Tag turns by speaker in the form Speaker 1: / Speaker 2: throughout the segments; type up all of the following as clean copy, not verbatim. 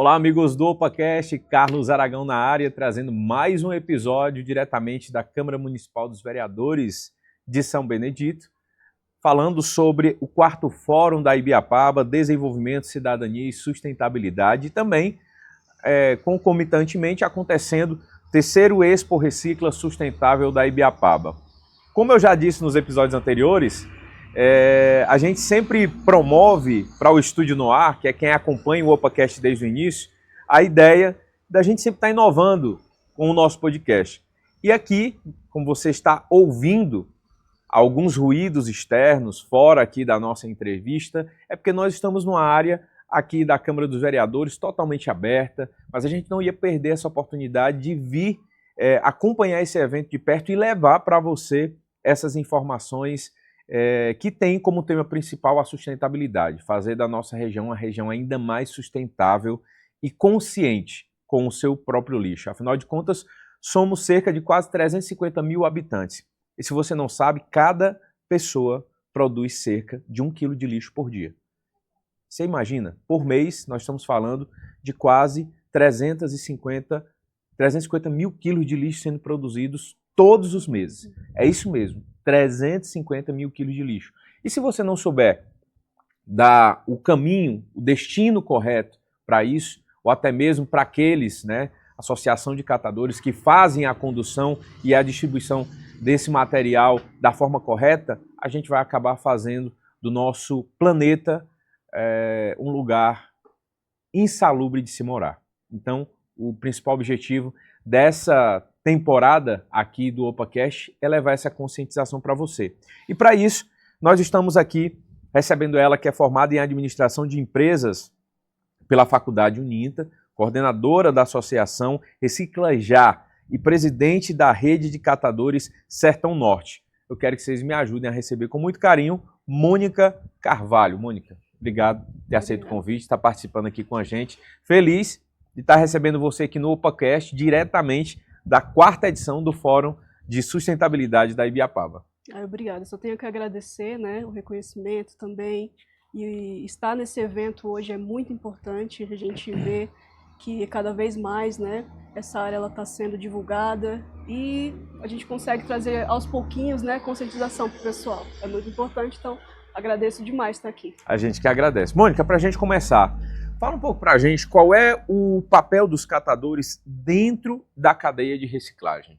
Speaker 1: Olá, amigos do OpaCast, Carlos Aragão na área, trazendo mais um episódio diretamente da Câmara Municipal dos Vereadores de São Benedito, falando sobre o 4º Fórum da Ibiapaba, Desenvolvimento, Cidadania e Sustentabilidade, e também, concomitantemente, acontecendo o 3º Expo Recicla Sustentável da Ibiapaba. Como eu já disse nos episódios anteriores, a gente sempre promove para o Estúdio Noir, que é quem acompanha o OpaCast desde o início, a ideia da gente sempre estar inovando com o nosso podcast. E aqui, como você está ouvindo alguns ruídos externos fora aqui da nossa entrevista, é porque nós estamos numa área aqui da Câmara dos Vereadores totalmente aberta, mas a gente não ia perder essa oportunidade de vir acompanhar esse evento de perto e levar para você essas informações que tem como tema principal a sustentabilidade, fazer da nossa região uma região ainda mais sustentável e consciente com o seu próprio lixo. Afinal de contas, somos cerca de quase 350 mil habitantes. E se você não sabe, cada pessoa produz cerca de 1 quilo de lixo por dia. Você imagina, por mês nós estamos falando de quase 350 mil quilos de lixo sendo produzidos todos os meses. É isso mesmo, 350 mil quilos de lixo. E se você não souber dar o caminho, o destino correto para isso, ou até mesmo para aqueles, associação de catadores que fazem a condução e a distribuição desse material da forma correta, a gente vai acabar fazendo do nosso planeta um lugar insalubre de se morar. Então, o principal objetivo dessa temporada aqui do OpaCast é levar essa conscientização para você. E para isso, nós estamos aqui recebendo ela, que é formada em administração de empresas pela Faculdade Uninta, coordenadora da Associação Recicla Já e presidente da Rede de Catadores Sertão Norte. Eu quero que vocês me ajudem a receber com muito carinho Mônica Carvalho. Mônica, obrigado por ter aceito o convite, estar participando aqui com a gente. Feliz de estar recebendo você aqui no OpaCast, diretamente da 4ª edição do Fórum de Sustentabilidade da Ibiapaba.
Speaker 2: Obrigada, só tenho que agradecer o reconhecimento também, e estar nesse evento hoje é muito importante. A gente vê que cada vez mais essa área está sendo divulgada e a gente consegue trazer aos pouquinhos conscientização para o pessoal. É muito importante, então agradeço demais estar aqui.
Speaker 1: A gente que agradece. Mônica, para a gente começar, fala um pouco para a gente qual é o papel dos catadores dentro da cadeia de reciclagem.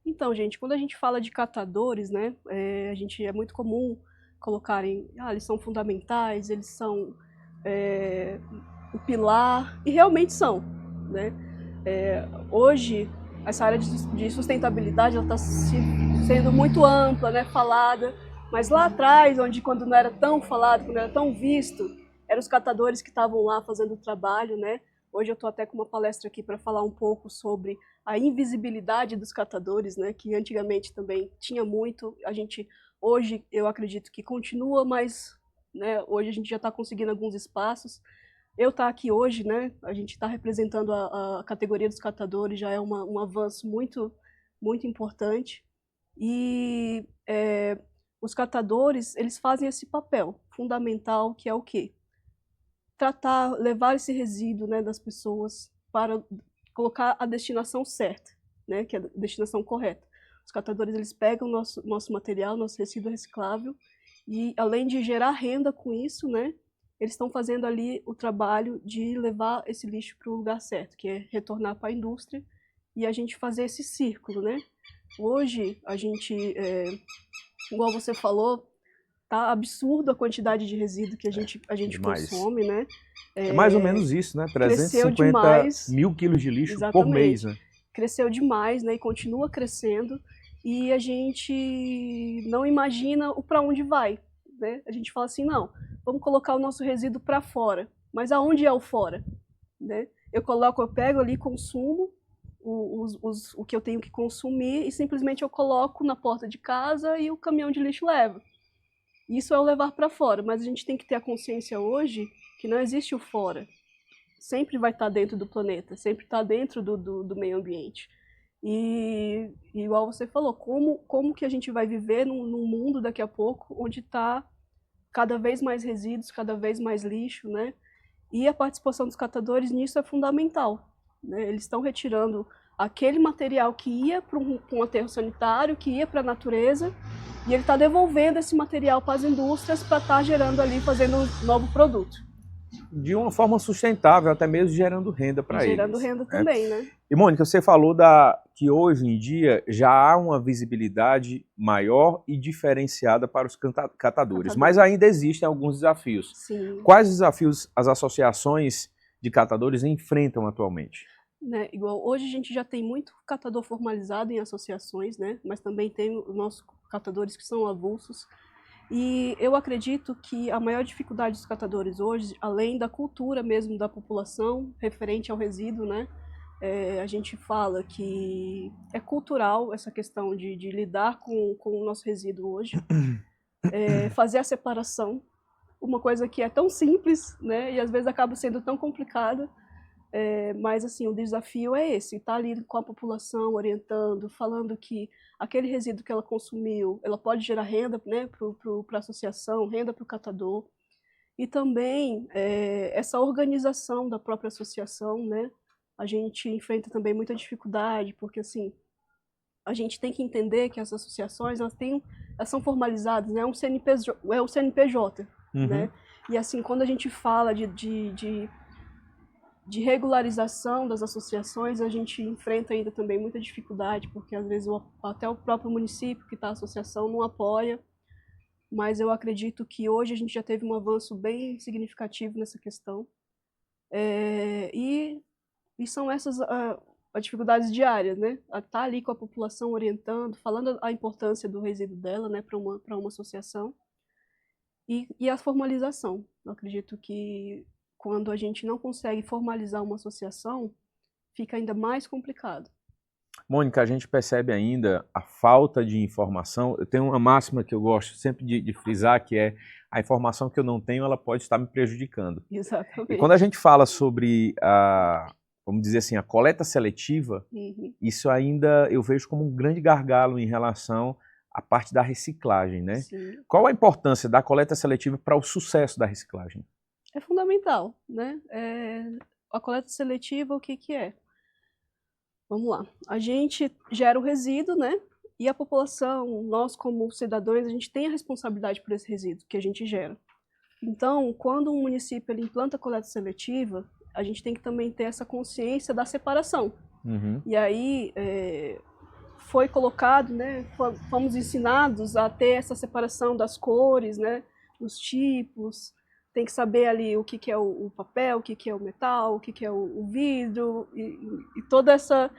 Speaker 2: Então, gente, quando a gente fala de catadores, a gente é muito comum colocarem, eles são fundamentais, eles são o pilar, e realmente são. Hoje, essa área de sustentabilidade está sendo muito ampla, falada, mas lá atrás, quando não era tão falado, quando não era tão visto, eram os catadores que estavam lá fazendo o trabalho. Hoje eu estou até com uma palestra aqui para falar um pouco sobre a invisibilidade dos catadores, que antigamente também tinha muito. Hoje eu acredito que continua, mas hoje a gente já está conseguindo alguns espaços. Eu estar aqui hoje, a gente está representando a categoria dos catadores, já é um avanço muito, muito importante. E os catadores, eles fazem esse papel fundamental, que é o quê? Levar esse resíduo das pessoas para colocar a destinação certa, que é a destinação correta. Os catadores, eles pegam nosso material, nosso resíduo reciclável, e além de gerar renda com isso, eles estão fazendo ali o trabalho de levar esse lixo para o lugar certo, que é retornar para a indústria e a gente fazer esse círculo. Hoje, a gente, igual você falou, tá absurdo a quantidade de resíduo que a gente consome,
Speaker 1: É mais ou menos isso, 350 mil quilos de lixo por mês,
Speaker 2: Cresceu demais, e continua crescendo, e a gente não imagina para onde vai, A gente fala assim, não, vamos colocar o nosso resíduo para fora, mas aonde é o fora, Eu pego ali, consumo o que eu tenho que consumir e simplesmente eu coloco na porta de casa e o caminhão de lixo leva. Isso é o levar para fora, mas a gente tem que ter a consciência hoje que não existe o fora. Sempre vai estar dentro do planeta, sempre está dentro do meio ambiente. E igual você falou, como que a gente vai viver num mundo daqui a pouco onde está cada vez mais resíduos, cada vez mais lixo, E a participação dos catadores nisso é fundamental, né? Eles estão retirando aquele material que ia para um aterro sanitário, que ia para a natureza, e ele está devolvendo esse material para as indústrias para estar gerando ali, fazendo um novo produto.
Speaker 1: De uma forma sustentável, até mesmo gerando renda para eles.
Speaker 2: Gerando renda também, né?
Speaker 1: E, Mônica, você falou que hoje em dia já há uma visibilidade maior e diferenciada para os catadores, mas ainda existem alguns desafios.
Speaker 2: Sim.
Speaker 1: Quais desafios as associações de catadores enfrentam atualmente?
Speaker 2: Né, igual, hoje a gente já tem muito catador formalizado em associações, né? Mas também tem os nossos catadores que são avulsos. E eu acredito que a maior dificuldade dos catadores hoje, além da cultura mesmo da população referente ao resíduo, né? A gente fala que é cultural essa questão de lidar com o nosso resíduo hoje. Fazer a separação, uma coisa que é tão simples, né? E às vezes acaba sendo tão complicada. Mas assim, o desafio é esse, estar ali com a população, orientando, falando que aquele resíduo que ela consumiu, ela pode gerar renda, né, para a associação, renda para o catador. E também essa organização da própria associação, né, a gente enfrenta também muita dificuldade, porque assim, a gente tem que entender que as associações, elas são formalizadas, né, é um CNPJ, né, e assim, quando a gente fala de regularização das associações, a gente enfrenta ainda também muita dificuldade, porque às vezes até o próprio município que está a associação não apoia, mas eu acredito que hoje a gente já teve um avanço bem significativo nessa questão. E são essas as dificuldades diárias, né? Estar ali com a população orientando, falando a importância do resíduo dela, né, para uma associação. E a formalização. Eu acredito que quando a gente não consegue formalizar uma associação, fica ainda mais complicado.
Speaker 1: Mônica, a gente percebe ainda a falta de informação. Eu tenho uma máxima que eu gosto sempre de frisar, que é: a informação que eu não tenho, ela pode estar me prejudicando.
Speaker 2: Exatamente.
Speaker 1: E quando a gente fala sobre vamos dizer assim, a coleta seletiva, isso ainda eu vejo como um grande gargalo em relação à parte da reciclagem, né?
Speaker 2: Sim.
Speaker 1: Qual a importância da coleta seletiva para o sucesso da reciclagem?
Speaker 2: É fundamental, né? A coleta seletiva, o que é? Vamos lá. A gente gera o resíduo, né? E a população, nós como cidadãos, a gente tem a responsabilidade por esse resíduo que a gente gera. Então, quando um município ele implanta a coleta seletiva, a gente tem que também ter essa consciência da separação. E aí foi colocado, né? Fomos ensinados a ter essa separação das cores, né? Dos tipos. Tem que saber ali o que é o papel, o que é o metal, o que é o vidro, e toda essa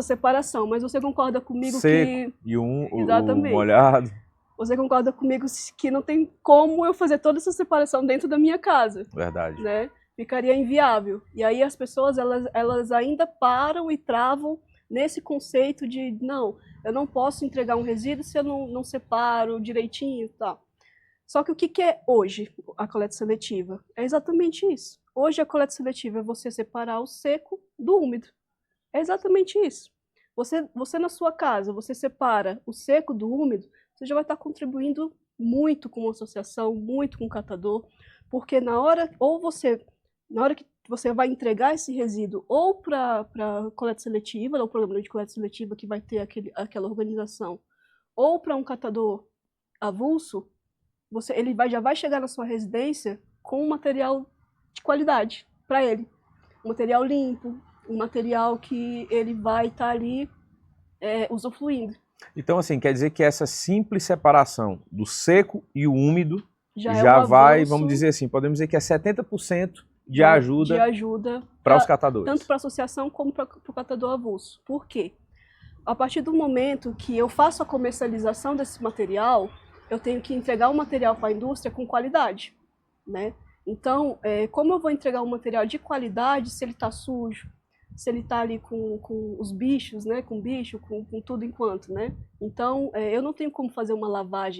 Speaker 2: separação. Mas você concorda comigo
Speaker 1: Seco,
Speaker 2: que...
Speaker 1: e o
Speaker 2: Exatamente.
Speaker 1: molhado.
Speaker 2: Você concorda comigo que não tem como eu fazer toda essa separação dentro da minha casa.
Speaker 1: Verdade.
Speaker 2: Né? Ficaria inviável. E aí as pessoas, elas ainda param e travam nesse conceito de, não, eu não posso entregar um resíduo se eu não separo direitinho e tal. Só que o que é hoje a coleta seletiva? É exatamente isso. Hoje a coleta seletiva é você separar o seco do úmido. É exatamente isso. Você na sua casa, você separa o seco do úmido, você já vai estar contribuindo muito com a associação, muito com o catador, porque na hora que você vai entregar esse resíduo ou para coleta seletiva, o programa de coleta seletiva que vai ter aquela organização, ou para um catador avulso, ele já vai chegar na sua residência com um material de qualidade para ele. Um material limpo, um material que ele vai estar ali usufruindo. Então,
Speaker 1: assim, quer dizer que essa simples separação do seco e o úmido
Speaker 2: já
Speaker 1: vai,
Speaker 2: avanço,
Speaker 1: vamos dizer assim, podemos dizer que é 70% de ajuda para os catadores.
Speaker 2: Tanto para a associação como para o catador avulso. Por quê? A partir do momento que eu faço a comercialização desse material, eu tenho que entregar o material para a indústria com qualidade, né? Então, como eu vou entregar um material de qualidade se ele está sujo, se ele está ali com os bichos, né? Com bicho, com tudo enquanto, né? Então, eu não tenho como fazer uma lavar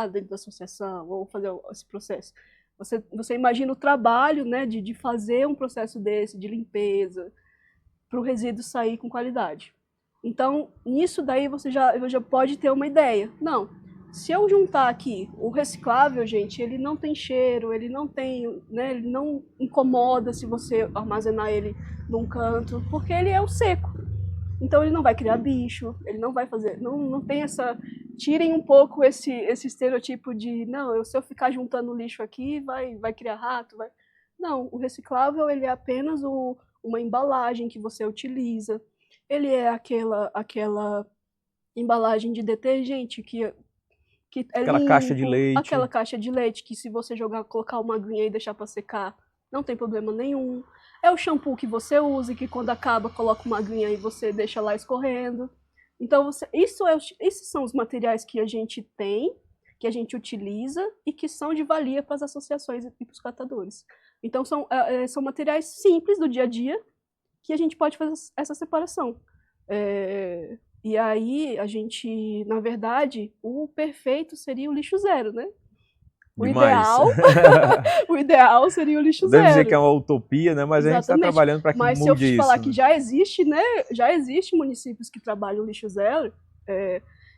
Speaker 2: dentro da associação ou fazer esse processo. Você imagina o trabalho, né? De fazer um processo desse, de limpeza, para o resíduo sair com qualidade. Então, nisso daí você já pode ter uma ideia. Não, se eu juntar aqui o reciclável, gente, ele não tem cheiro, ele não tem, né, ele não incomoda se você armazenar ele num canto, porque ele é o seco. Então ele não vai criar bicho, ele não vai fazer, não tem essa... Tirem um pouco esse estereotipo de, não, se eu ficar juntando lixo aqui, vai criar rato, vai... Não, o reciclável, ele é apenas uma embalagem que você utiliza. Ele é aquela embalagem de detergente que é
Speaker 1: Aquela
Speaker 2: limpo,
Speaker 1: caixa de leite.
Speaker 2: aquela caixa de leite que se você colocar uma aguinha e deixar para secar, não tem problema nenhum. É o shampoo que você usa, que quando acaba, coloca uma aguinha e você deixa lá escorrendo. Então, esses são os materiais que a gente tem, que a gente utiliza e que são de valia para as associações e para os catadores. Então, são materiais simples do dia a dia que a gente pode fazer essa separação. E aí, a gente, na verdade, o perfeito seria o lixo zero, né? O ideal seria o lixo zero.
Speaker 1: Deve dizer que é uma utopia, né? Mas
Speaker 2: Exatamente.
Speaker 1: A gente está trabalhando para que mude isso.
Speaker 2: Mas se eu te falar
Speaker 1: né?
Speaker 2: que já existe, né? Já existe municípios que trabalham lixo zero,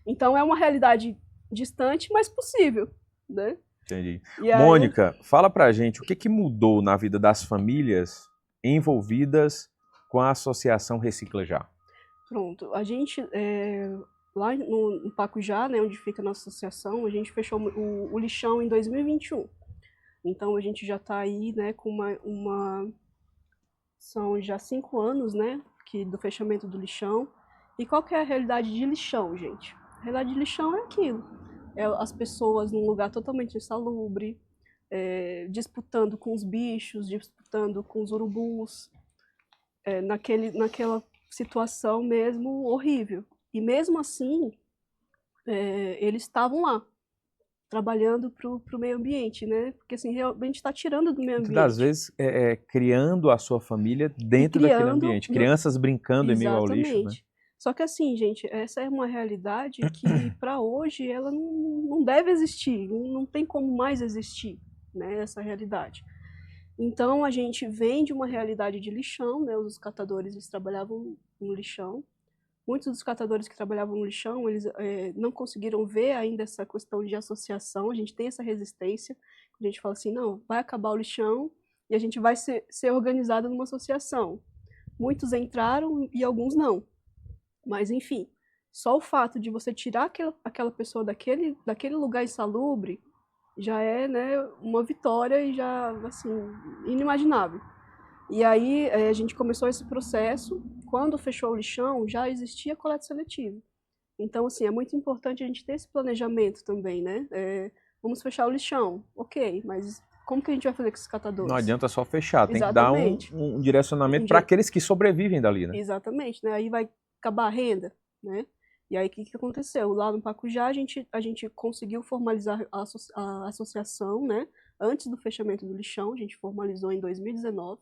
Speaker 2: então é uma realidade distante, mas possível, né?
Speaker 1: Entendi.
Speaker 2: E aí...
Speaker 1: Mônica, fala pra gente o que que mudou na vida das famílias envolvidas com a Associação Recicla Já?
Speaker 2: Pronto, a gente... Lá no Pacujá, né, onde fica a nossa associação, a gente fechou o lixão em 2021. Então a gente já está aí, né, com são já 5 anos, né, do fechamento do lixão. E qual que é a realidade de lixão, gente? A realidade de lixão é aquilo. É as pessoas num lugar totalmente insalubre, disputando com os bichos, disputando com os urubus, naquela situação mesmo horrível. E mesmo assim, eles estavam lá, trabalhando para o meio ambiente, né? Porque assim, realmente está tirando do meio ambiente.
Speaker 1: Muitas das vezes, criando a sua família dentro daquele ambiente. Crianças brincando em meio ao lixo, né?
Speaker 2: Só que assim, gente, essa é uma realidade que para hoje ela não deve existir, não tem como mais existir, né? Essa realidade. Então a gente vem de uma realidade de lixão, né? Os catadores, eles trabalhavam no lixão. Muitos dos catadores que trabalhavam no lixão, eles não conseguiram ver ainda essa questão de associação, a gente tem essa resistência, a gente fala assim, não, vai acabar o lixão e a gente vai ser organizado numa associação. Muitos entraram e alguns não, mas enfim, só o fato de você tirar aquela pessoa daquele lugar insalubre já é, né, uma vitória e já, assim, inimaginável. E aí a gente começou esse processo, quando fechou o lixão já existia coleta seletiva. Então assim, é muito importante a gente ter esse planejamento também, né? Vamos fechar o lixão, ok, mas como que a gente vai fazer com esses catadores?
Speaker 1: Não adianta só fechar, tem
Speaker 2: Exatamente.
Speaker 1: que dar um direcionamento para aqueles que sobrevivem dali, né?
Speaker 2: Exatamente, né? Aí vai acabar a renda, né? E aí o que aconteceu? Lá no Pacujá a gente conseguiu formalizar a associação, né? Antes do fechamento do lixão, a gente formalizou em 2019.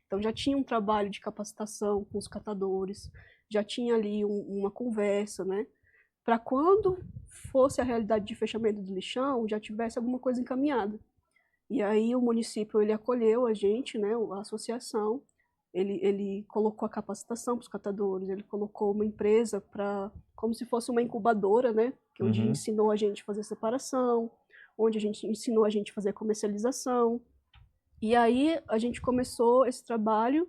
Speaker 2: Então já tinha um trabalho de capacitação com os catadores, já tinha ali uma conversa, né? Para quando fosse a realidade de fechamento do lixão, já tivesse alguma coisa encaminhada. E aí o município, ele acolheu a gente, né? A associação, ele colocou a capacitação para os catadores, ele colocou uma empresa como se fosse uma incubadora, né? Onde ensinou a gente a fazer separação, onde a gente ensinou a gente a fazer comercialização. E aí a gente começou esse trabalho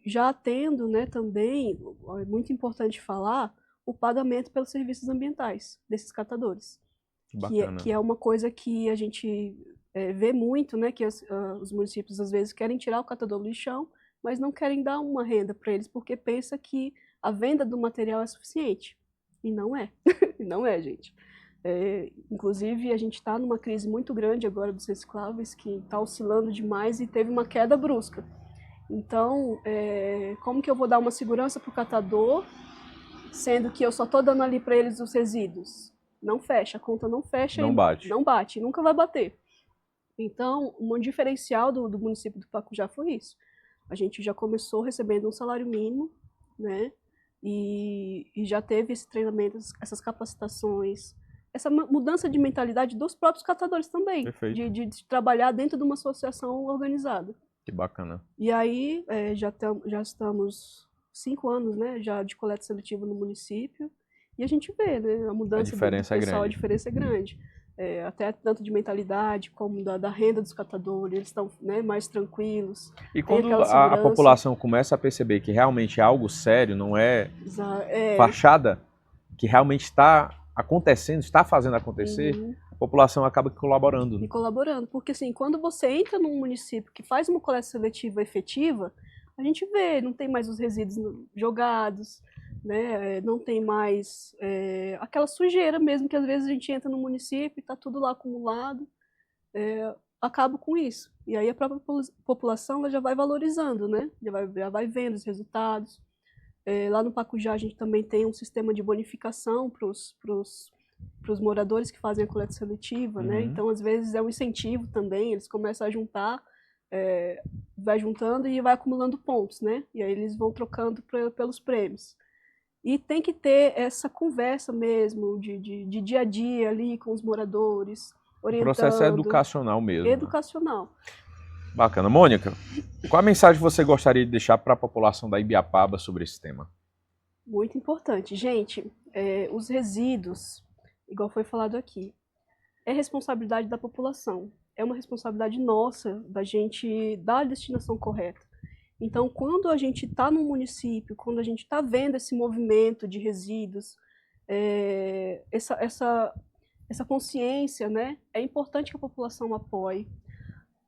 Speaker 2: já tendo, né, também, é muito importante falar, o pagamento pelos serviços ambientais desses catadores. Que é uma coisa que a gente vê muito, né, que os municípios às vezes querem tirar o catador do lixão, mas não querem dar uma renda para eles, porque pensa que a venda do material é suficiente. E não é. Não é, gente. Inclusive, a gente está numa crise muito grande agora dos recicláveis, que está oscilando demais e teve uma queda brusca. Então, como que eu vou dar uma segurança para o catador, sendo que eu só estou dando ali para eles os resíduos? Não fecha, a conta não fecha. Não bate, nunca vai bater. Então, um diferencial do município do Pacujá foi isso. A gente já começou recebendo um salário mínimo, né? E já teve esse treinamento, essas capacitações, essa mudança de mentalidade dos próprios catadores também, de trabalhar dentro de uma associação organizada.
Speaker 1: Que bacana.
Speaker 2: E aí já estamos 5 anos, né, já de coleta seletiva no município, E a gente vê, né, a mudança do
Speaker 1: diferença é
Speaker 2: pessoal,
Speaker 1: grande.
Speaker 2: a diferença é grande. Até tanto de mentalidade como da renda dos catadores, eles estão, né, mais tranquilos.
Speaker 1: E
Speaker 2: tem
Speaker 1: quando
Speaker 2: aquela
Speaker 1: a
Speaker 2: segurança.
Speaker 1: população começa a perceber que realmente é algo sério, não é
Speaker 2: É,
Speaker 1: fachada, que realmente está acontecendo, está fazendo acontecer, a população acaba colaborando.
Speaker 2: e colaborando. Porque assim, quando você entra num município que faz uma coleta seletiva efetiva, a gente vê, não tem mais os resíduos jogados, né? Não tem mais aquela sujeira mesmo, que às vezes a gente entra no município e está tudo lá acumulado. Acaba com isso. E aí a própria população ela já vai valorizando, né? Já vai vendo os resultados. Lá no Pacujá a gente também tem um sistema de bonificação para os moradores que fazem a coleta seletiva, né? Então, às vezes, é um incentivo também, eles começam a juntar, vai juntando e vai acumulando pontos, né? E aí eles vão trocando pelos prêmios. E tem que ter essa conversa mesmo, de dia a dia ali com os moradores, orientando.
Speaker 1: O processo é educacional mesmo.
Speaker 2: Educacional.
Speaker 1: Né? Bacana. Mônica, qual a mensagem você gostaria de deixar para a população da Ibiapaba sobre esse tema?
Speaker 2: Muito importante. Gente, os resíduos, igual foi falado aqui, é responsabilidade da população. É uma responsabilidade nossa da gente dar a destinação correta. Então, quando a gente está no município, quando a gente está vendo esse movimento de resíduos, essa consciência, né, é importante que a população apoie.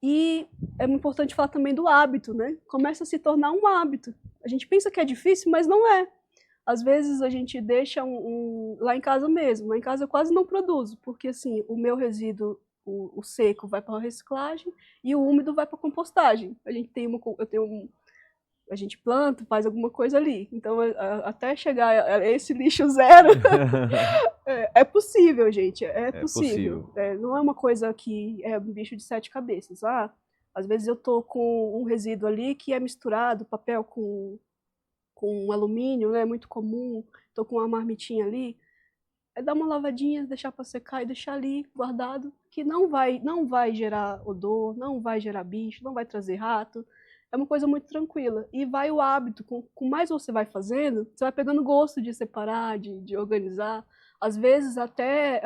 Speaker 2: E é importante falar também do hábito, né? Começa a se tornar um hábito. A gente pensa que é difícil, mas não é. Às vezes a gente deixa lá em casa mesmo. Lá em casa eu quase não produzo, porque assim, o meu resíduo, o seco, vai para a reciclagem e o úmido vai para a compostagem. A gente planta, faz alguma coisa ali. Então, até chegar a esse lixo zero, é possível, gente. É possível. Não é uma coisa que é um bicho de 7 cabeças. Às vezes eu tô com um resíduo ali que é misturado, papel com alumínio, né? Muito comum. Tô com uma marmitinha ali. É dar uma lavadinha, deixar para secar e deixar ali guardado, que não vai gerar odor, não vai gerar bicho, não vai trazer rato. É uma coisa muito tranquila. E vai o hábito, com mais você vai fazendo, você vai pegando gosto de separar, de organizar. Às vezes, até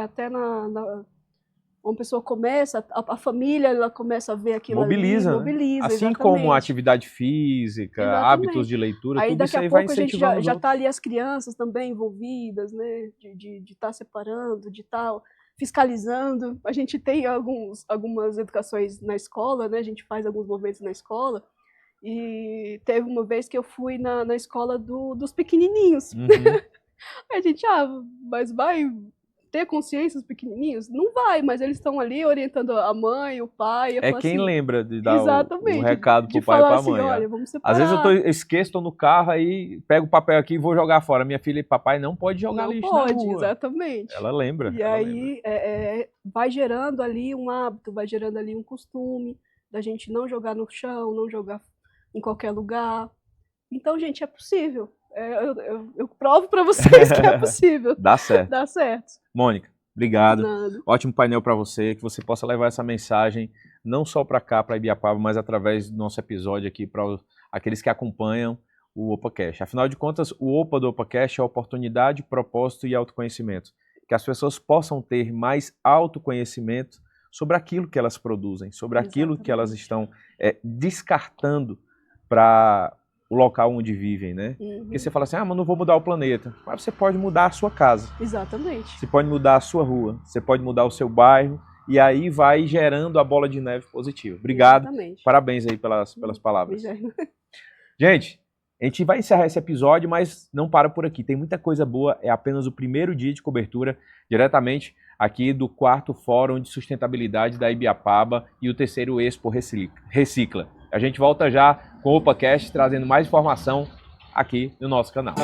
Speaker 2: uma pessoa começa, a família ela começa a ver aquilo
Speaker 1: mobiliza,
Speaker 2: ali, mobiliza,
Speaker 1: assim
Speaker 2: exatamente.
Speaker 1: como a atividade física, hábitos de leitura,
Speaker 2: aí,
Speaker 1: tudo
Speaker 2: daqui
Speaker 1: isso aí
Speaker 2: a
Speaker 1: vai
Speaker 2: pouco a gente
Speaker 1: incentivando.
Speaker 2: já está ali as crianças também envolvidas, né? De estar separando, de estar fiscalizando. A gente tem algumas educações na escola, né? A gente faz alguns movimentos na escola. E teve uma vez que eu fui na escola dos pequenininhos. A gente, mas vai ter consciência os pequenininhos? Não vai, mas eles estão ali orientando a mãe, o pai.
Speaker 1: É quem
Speaker 2: assim,
Speaker 1: lembra de dar o recado pro
Speaker 2: de
Speaker 1: pai e
Speaker 2: falar
Speaker 1: pra
Speaker 2: assim,
Speaker 1: mãe.
Speaker 2: olha, vamos separar.
Speaker 1: Às vezes eu esqueço, tô no carro, aí pego o papel aqui e vou jogar fora. Minha filha e papai não pode jogar lixo na rua.
Speaker 2: Não pode, exatamente.
Speaker 1: Ela lembra.
Speaker 2: E aí vai gerando ali um hábito, vai gerando ali um costume da gente não jogar no chão, não jogar em qualquer lugar. Então, gente, é possível. Eu provo para vocês que é possível.
Speaker 1: Dá certo.
Speaker 2: Dá certo.
Speaker 1: Mônica, obrigado.
Speaker 2: Nada.
Speaker 1: Ótimo painel para você, que você possa levar essa mensagem não só para cá, para Ibiapaba, mas através do nosso episódio aqui para aqueles que acompanham o OpaCast. Afinal de contas, o Opa do OpaCast é oportunidade, propósito e autoconhecimento. Que as pessoas possam ter mais autoconhecimento sobre aquilo que elas produzem, sobre aquilo que elas estão descartando para o local onde vivem, né? Porque você fala assim, mas não vou mudar o planeta. Mas você pode mudar a sua casa.
Speaker 2: Exatamente.
Speaker 1: Você pode mudar a sua rua, você pode mudar o seu bairro, e aí vai gerando a bola de neve positiva. Obrigado.
Speaker 2: Exatamente.
Speaker 1: Parabéns aí pelas palavras. Gente, a gente vai encerrar esse episódio, mas não para por aqui. Tem muita coisa boa, é apenas o primeiro dia de cobertura, diretamente aqui do 4º Fórum de Sustentabilidade da Ibiapaba e o 3º Expo Recicla. A gente volta já com o OpaCast, trazendo mais informação aqui no nosso canal.